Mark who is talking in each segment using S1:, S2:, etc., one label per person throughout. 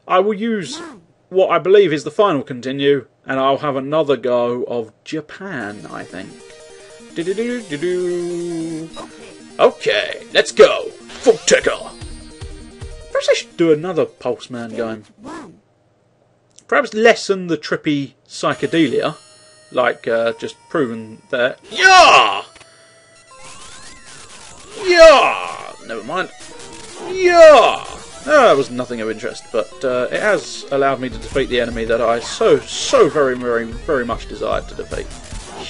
S1: I will use what I believe is the final continue, and I'll have another go of Japan, I think. Okay, let's go. Volteca. Perhaps I should do another Pulseman game. Perhaps lessen the trippy psychedelia, like just proven there. Yeah! Yeah! Never mind. Yeah! That was nothing of interest, but it has allowed me to defeat the enemy that I so very much desired to defeat.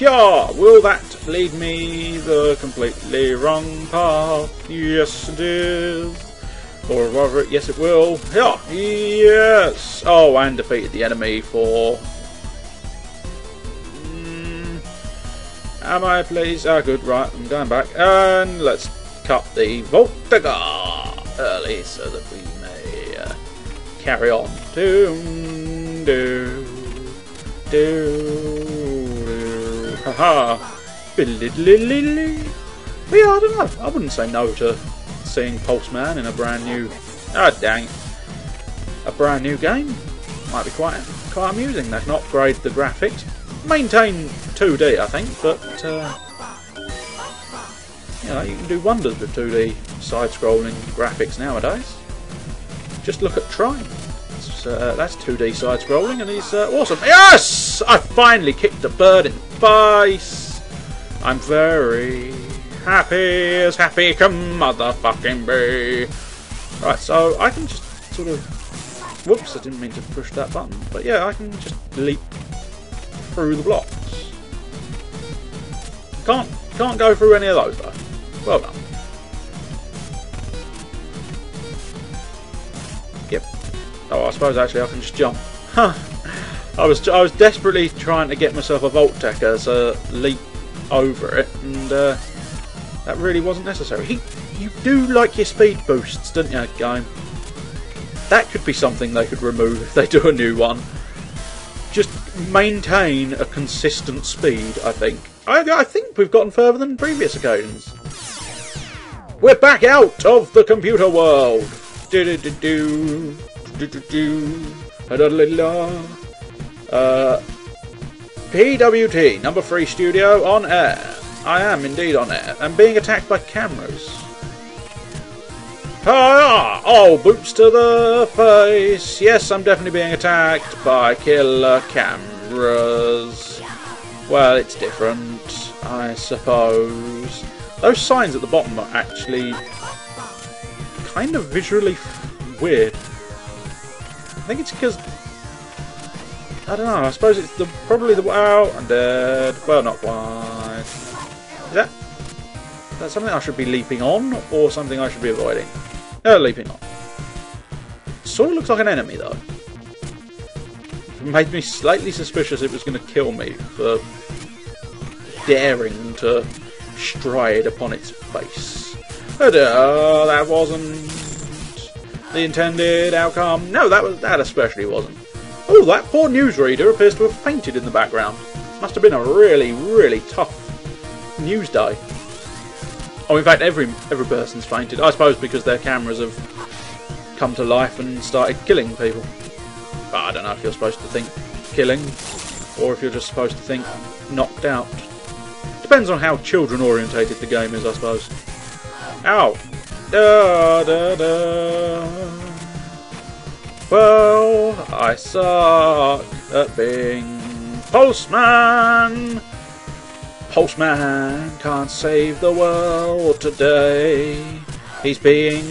S1: Yeah! Will that lead me the completely wrong path? Yes, it is. Or rather, yes, it will. Yeah! Yes! Oh, and defeated the enemy for... Am I, please? Ah, good, right, I'm going back. And let's cut the Volteca early so that we may carry on. Haha. But yeah, I don't know. I wouldn't say no to seeing Pulseman in a brand new... Ah, dang it. A brand new game. Might be quite amusing. They can upgrade the graphics. Maintain 2D, I think, but you know, you can do wonders with 2D side-scrolling graphics nowadays. Just look at Trine. That's 2D side-scrolling, and he's awesome. Yes! I finally kicked a bird in the face. I'm very happy as happy can motherfucking be. Right, so I can just sort of... Whoops, I didn't mean to push that button. But yeah, I can just leap through the blocks. Can't go through any of those though. Well done. Yep. Oh, I suppose actually I can just jump. Huh. I was desperately trying to get myself a Volteca to leap over it, and that really wasn't necessary. You do like your speed boosts, don't you, game? That could be something they could remove if they do a new one. Just maintain a consistent speed, I think. I think we've gotten further than previous occasions. We're back out of the computer world. PWT, number 3 studio, on air. I am indeed on air. I'm being attacked by cameras. Oh, boots to the face. Yes, I'm definitely being attacked by killer cameras. Well, it's different, I suppose. Those signs at the bottom are actually kind of visually weird. I think it's because... I don't know, I suppose it's probably the... Oh, I'm dead. Well, not quite. Is that something I should be leaping on, or something I should be avoiding? Leaping on. Sort of looks like an enemy, though. It made me slightly suspicious it was going to kill me for daring to stride upon its face. That wasn't the intended outcome. No, that especially wasn't. Oh, that poor newsreader appears to have fainted in the background. Must have been a really tough news day. Oh, in fact, every person's fainted. I suppose because their cameras have come to life and started killing people. But I don't know if you're supposed to think killing, or if you're just supposed to think knocked out. Depends on how children-orientated the game is, I suppose. Ow! Well, I suck at being Pulseman. Pulseman can't save the world today. He's being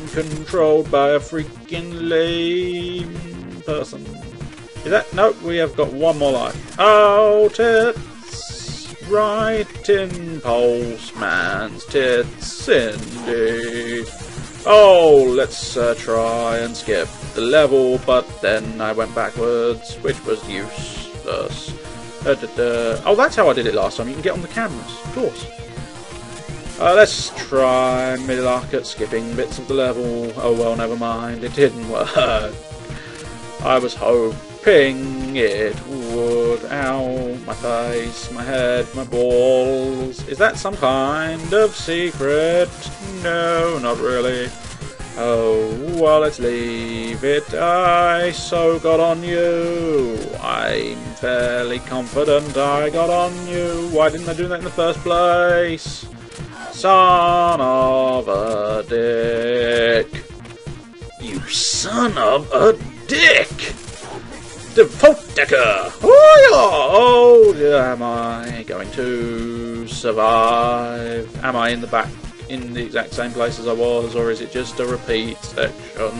S1: controlled by a freaking lame person. Is that... No, we have got one more life. Oh, tits. Right in Pulseman's tits, indeed. Oh, let's try and skip the level, but then I went backwards, which was useless. Oh, that's how I did it last time. You can get on the cameras, of course. Let's try and middle-arc at skipping bits of the level. Oh well, never mind. It didn't work. I was hoping it would. Ow, my face, my head, my balls. Is that some kind of secret? No, not really. Oh, well, let's leave it. I so got on you. I'm fairly confident I got on you. Why didn't I do that in the first place? Son of a dick. You son of a dick! Default decker! Oh, yeah. Am I going to survive? Am I in the back, in the exact same place as I was, or is it just a repeat section?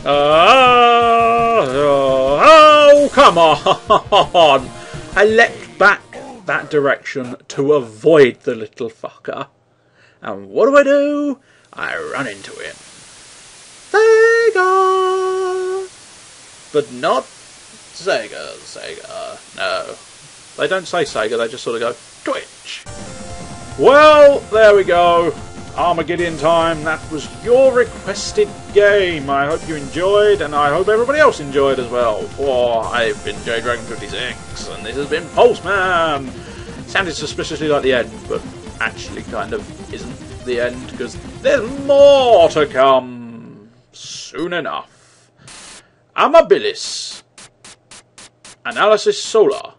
S1: Oh, come on! I leapt back that direction to avoid the little fucker. And what do? I run into him. Sega! But not Sega. No. They don't say Sega, they just sort of go, Twitch. Well, there we go. Armageddon time. That was your requested game. I hope you enjoyed, and I hope everybody else enjoyed as well. For I've been JDragon56, and this has been Pulseman. Sounded suspiciously like the end, but actually kind of isn't the end, because there's more to come soon enough. Amabilis. Analysis Solar.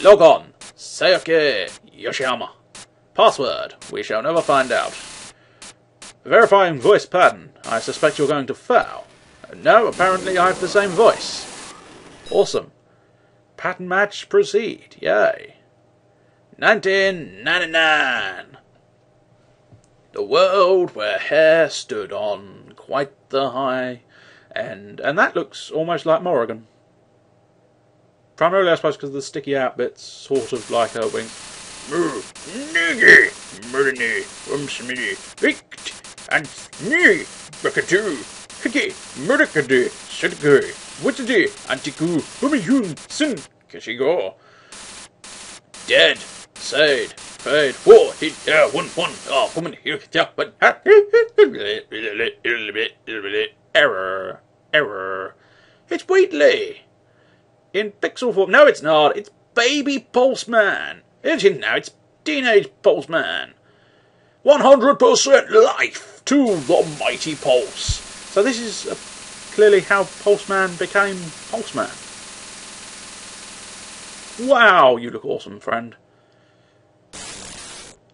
S1: Log on. Sayake Yoshiyama. Password. We shall never find out. Verifying voice pattern. I suspect you're going to fail. No, apparently I have the same voice. Awesome. Pattern match proceed. Yay. 1999. The world where hair stood on quite the high end. And that looks almost like Morrigan. Primarily, I suppose, because of the sticky out bits, sort of like a wing. And me, Bakatu, Hiki, Murikadi, Sidgui, Witty, Antiku, Humihun, Sin, Kishigo. Dead, Sade, Fade, War, Hit, One, Woman, here, but error. It's Wheatley. In pixel form. No, it's not. It's Baby Pulseman. Isn't it now? It's Teenage Pulseman. 100% life to the mighty Pulse. So this is clearly how Pulseman became Pulseman. Wow, you look awesome, friend.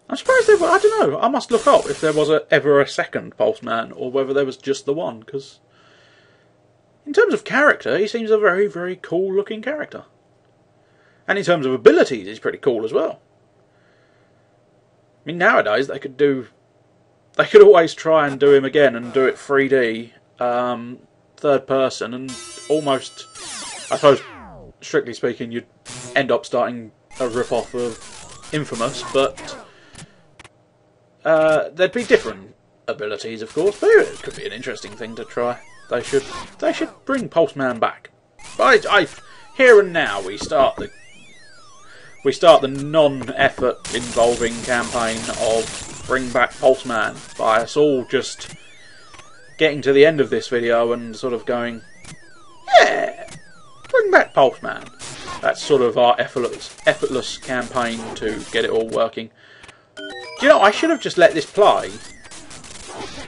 S1: I'm surprised there were, I don't know, I must look up if there was ever a second Pulseman, or whether there was just the one, because in terms of character, he seems a very, very cool looking character. And in terms of abilities, he's pretty cool as well. I mean, nowadays they could always try and do him again and do it 3D, third person, and almost, I suppose, strictly speaking, you'd end up starting a rip-off of Infamous, but there'd be different abilities, of course, but it could be an interesting thing to try. They should bring Pulseman back. But here and now we start the non-effort involving campaign of bring back Pulseman by us all just getting to the end of this video and sort of going, yeah, bring back Pulseman. That's sort of our effortless campaign to get it all working. Do you know, I should have just let this play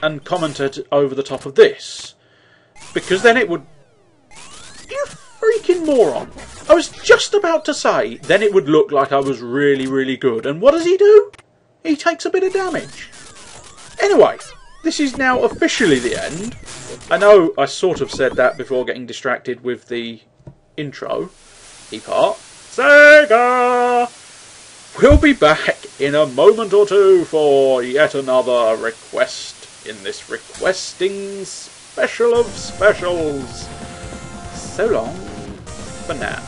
S1: and commented over the top of this. Because then it would... You freaking moron! I was just about to say, then it would look like I was really, really good. And what does he do? He takes a bit of damage. Anyway, this is now officially the end. I know I sort of said that before getting distracted with the intro part. Sega! We'll be back in a moment or two for yet another request in this requesting special of specials. So long for now.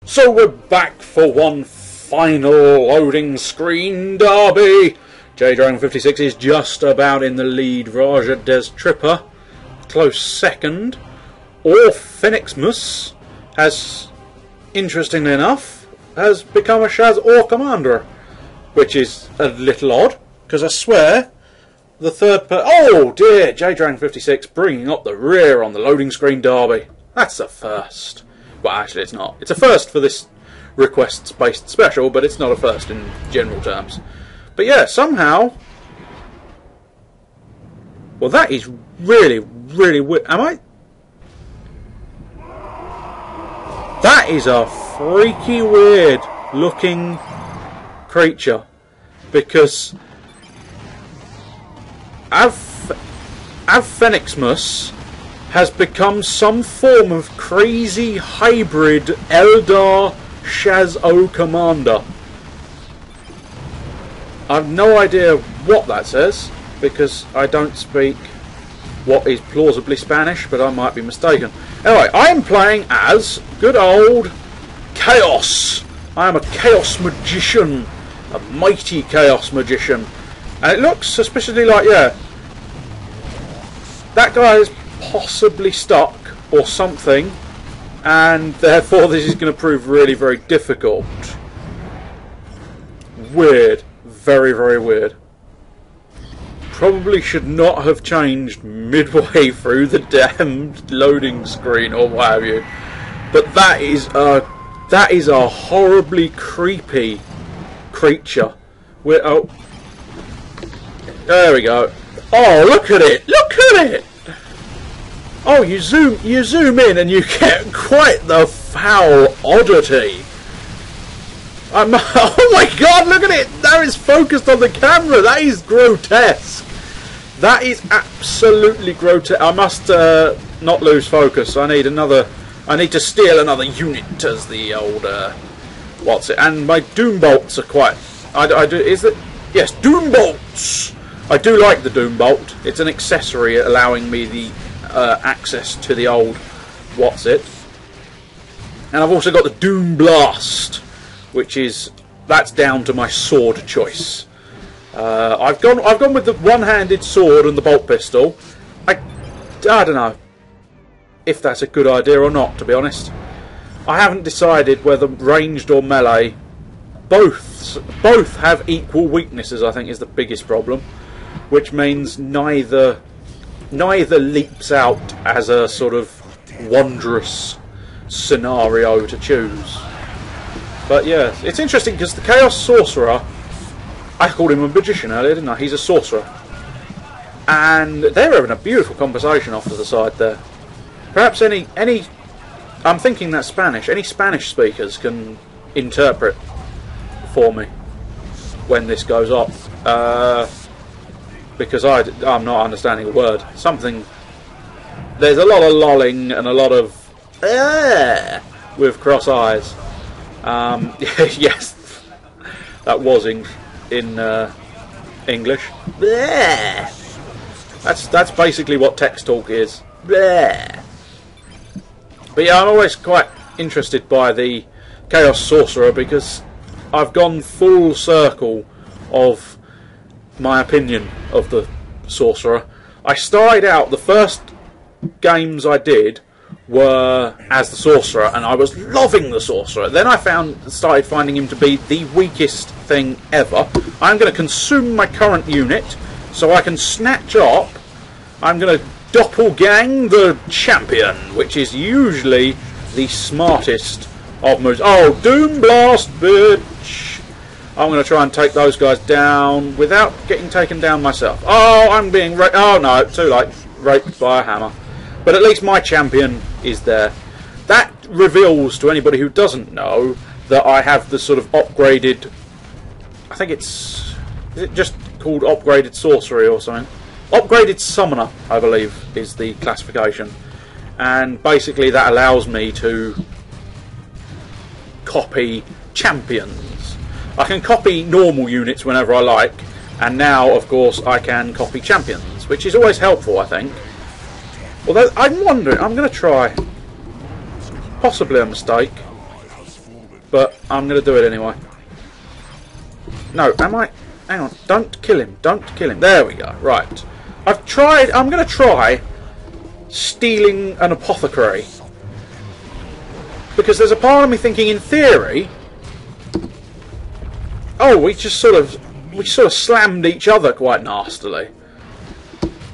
S1: So we're back for one final loading screen derby. JDragon56 is just about in the lead. Raja Des Tripper, close second. Phoenixmus has, interestingly enough, has become a Shaz Or commander, which is a little odd, because I swear the third oh dear, JDragon56 bringing up the rear on the loading screen derby. That's a first. Well, actually it's not. It's a first for this requests-based special, but it's not a first in general terms. But yeah, somehow... Well, that is really, really weird. Am I... That is a freaky weird looking creature. Because... Phoenixmus has become some form of crazy hybrid Eldar Shaz-O commander. I've no idea what that says, because I don't speak what is plausibly Spanish, but I might be mistaken. Anyway, I am playing as good old Chaos. I am a Chaos Magician, a mighty Chaos Magician. And it looks suspiciously like, yeah, that guy is possibly stuck or something, and therefore this is going to prove really very difficult. Weird. Very, very weird. Probably should not have changed midway through the damned loading screen or what have you. But that is a horribly creepy creature. Oh, there we go. Oh, look at it! Look at it! Oh, you zoom in and you get quite the foul oddity. Oh my god, look at it! Now it's focused on the camera. That is grotesque. That is absolutely grotesque. I must not lose focus. I need to steal another unit, as the old what's it? And my doom bolts are quite. I do. Is it? Yes, doom bolts. I do like the doom bolt. It's an accessory allowing me the access to the old what's it. And I've also got the doom blast, which is that's down to my sword choice. I've gone with the one-handed sword and the bolt pistol. I don't know if that's a good idea or not, to be honest. I haven't decided whether ranged or melee. Both have equal weaknesses, I think, is the biggest problem, which means neither leaps out as a sort of wondrous scenario to choose. But yeah, it's interesting because the Chaos Sorcerer, I called him a magician earlier, didn't I? He's a sorcerer. And they're having a beautiful conversation off to the side there. Perhaps any I'm thinking that's Spanish. Any Spanish speakers can interpret for me when this goes off. Because I'm not understanding a word. There's a lot of lolling and a lot of with cross eyes. Yes, that was in English. That's basically what text talk is. But yeah, I'm always quite interested by the Chaos Sorcerer because I've gone full circle of my opinion of the Sorcerer. I started out, the first games I did were as the Sorcerer, and I was loving the Sorcerer. Then I started finding him to be the weakest thing ever. I'm going to consume my current unit so I can snatch up. I'm going to doppelgang the champion, which is usually the smartest of moves. Oh, Doom Blast, bitch! I'm going to try and take those guys down without getting taken down myself. Oh, I'm being raped. Oh no, too late. Raped by a hammer. But at least my champion is there. That reveals to anybody who doesn't know that I have the sort of upgraded... I think is it just called upgraded sorcery or something? Upgraded summoner, I believe, is the classification. And basically that allows me to copy champions. I can copy normal units whenever I like, and now, of course, I can copy champions, which is always helpful, I think. Although, I'm wondering, I'm going to try, possibly a mistake, but I'm going to do it anyway. No, am I? Hang on, don't kill him, don't kill him. There we go, right. I'm going to try stealing an apothecary. Because there's a part of me thinking, in theory, oh, we sort of slammed each other quite nastily.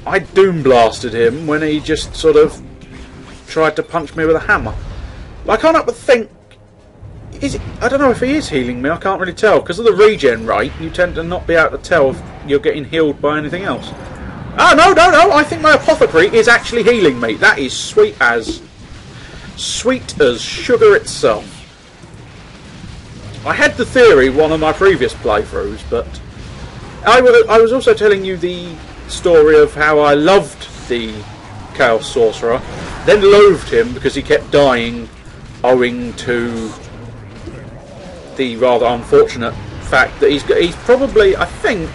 S1: I doom blasted him when he just sort of tried to punch me with a hammer. But I can't help but think, Is it? I don't know if he is healing me. I can't really tell because of the regen rate. You tend to not be able to tell if you're getting healed by anything else. Oh no, no, no! I think my apothecary is actually healing me. That is sweet as sugar itself. I had the theory one of my previous playthroughs, but I was also telling you the story of how I loved the Chaos Sorcerer, then loathed him because he kept dying owing to the rather unfortunate fact that he's probably, I think,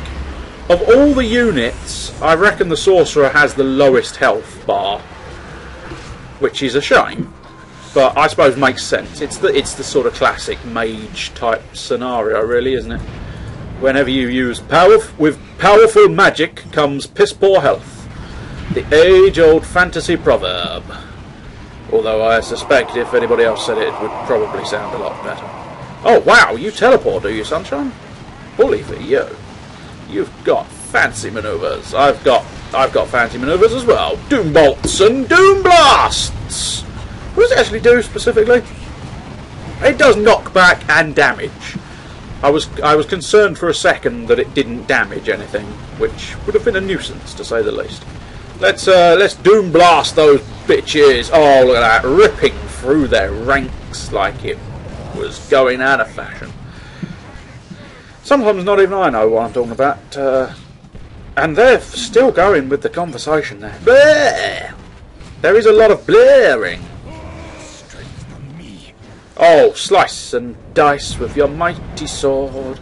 S1: of all the units, I reckon the Sorcerer has the lowest health bar, which is a shame. But I suppose makes sense. It's the sort of classic mage type scenario, really, isn't it? Whenever you use powerful magic comes piss poor health. The age-old fantasy proverb. Although I suspect if anybody else said it would probably sound a lot better. Oh wow, you teleport, do you, Sunshine? Bully for you. You've got fancy manoeuvres. I've got fancy manoeuvres as well. Doom bolts and doom blasts. What does it actually do specifically? It does knockback and damage. I was concerned for a second that it didn't damage anything, which would have been a nuisance to say the least. Let's doom blast those bitches. Oh, look at that, ripping through their ranks like it was going out of fashion. Sometimes not even I know what I'm talking about, and they're still going with the conversation there. Bleh! There is a lot of blaring. Oh, slice and dice with your mighty sword.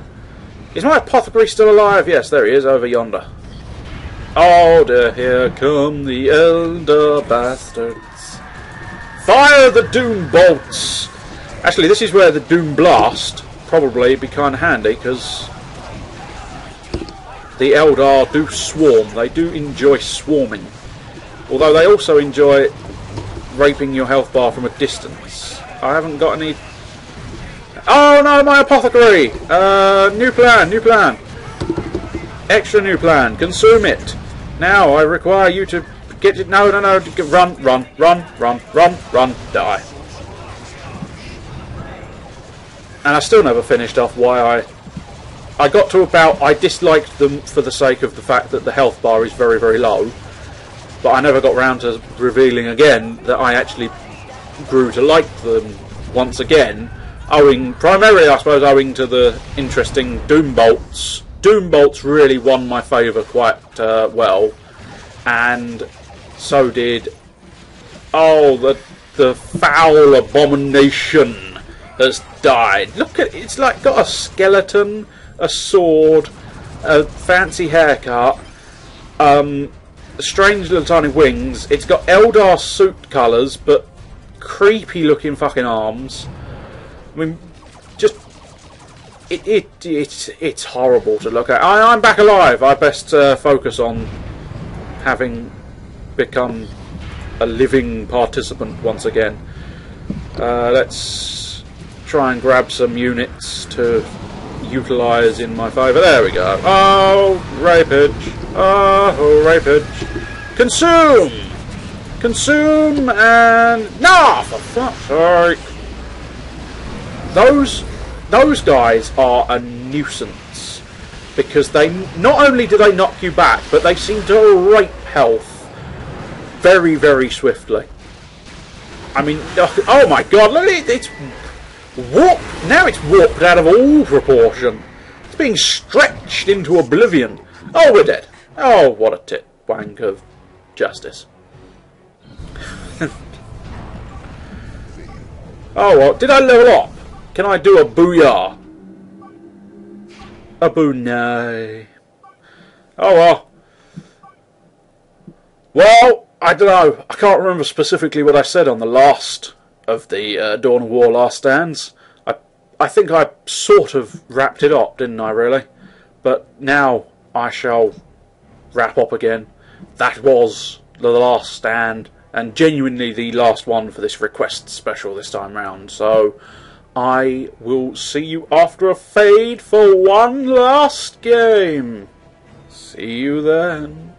S1: Is my apothecary still alive? Yes, there he is, over yonder. Oh dear, here come the elder bastards. Fire the doom bolts! Actually, this is where the doom blast probably be kind of handy, because the Eldar do swarm. They do enjoy swarming. Although they also enjoy raping your health bar from a distance. I haven't got any... Oh no, my apothecary! New plan. Extra new plan. Consume it. Now I require you to get it... No. Run, die. And I still never finished off why I got to about... I disliked them for the sake of the fact that the health bar is very, very low. But I never got round to revealing again that I actually grew to like them once again, primarily I suppose owing to the interesting doom bolts. Doom bolts really won my favour quite well, and so did the foul abomination has died. Look at it, it's like got a skeleton, a sword, a fancy haircut, strange little tiny wings. It's got Eldar suit colours, but creepy looking fucking arms. I mean, just it's horrible to look at. I'm back alive. I best focus on having become a living participant once again. Let's try and grab some units to utilise in my favour. There we go. Oh, rapage. Oh, rapage. Consume! Consume and... No, for fuck's sake. Those guys are a nuisance. Because they... Not only do they knock you back, but they seem to rape health very, very swiftly. I mean... Oh my god, look at it! It's warped. Now it's warped out of all proportion. It's being stretched into oblivion. Oh, we're dead. Oh, what a tit wank of justice. Oh, well, did I level up? Can I do a booyah? A boo nay. Oh, well. Well, I don't know. I can't remember specifically what I said on the last of the Dawn of War Last Stands. I think I sort of wrapped it up, didn't I, really? But now I shall wrap up again. That was the last stand, and genuinely the last one for this request special this time round. So I will see you after a fade for one last game. See you then.